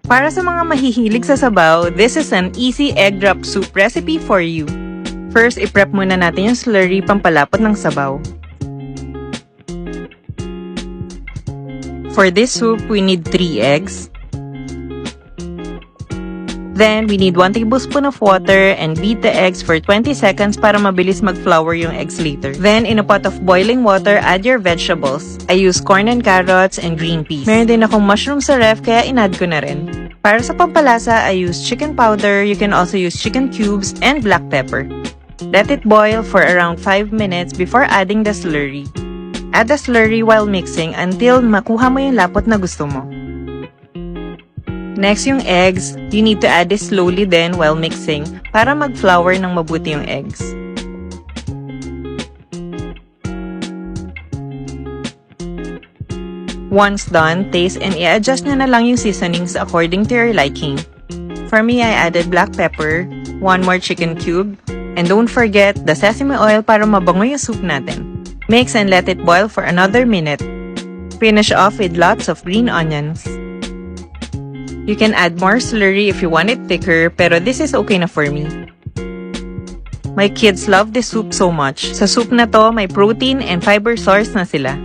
Para sa mga mahihilig sa sabaw, this is an easy egg drop soup recipe for you. First, i-prep muna natin yung slurry pampalapot ng sabaw. For this soup, we need 3 eggs. Then, we need 1 tablespoon of water and beat the eggs for 20 seconds para mabilis mag-flour yung eggs later. Then, in a pot of boiling water, add your vegetables. I use corn and carrots and green peas. Meron din akong mushroom sa ref kaya in-add ko na rin. Para sa pampalasa, I use chicken powder. You can also use chicken cubes and black pepper. Let it boil for around 5 minutes before adding the slurry. Add the slurry while mixing until makuha mo yung lapot na gusto mo. Next, yung eggs, you need to add this slowly then while mixing para mag-flour ng mabuti yung eggs. Once done, taste and i-adjust na lang yung seasonings according to your liking. For me, I added black pepper, 1 more chicken cube, and don't forget the sesame oil para mabango yung soup natin. Mix and let it boil for another minute. Finish off with lots of green onions. You can add more slurry if you want it thicker, pero this is okay na for me. My kids love this soup so much. Sa soup na to, may protein and fiber source na sila.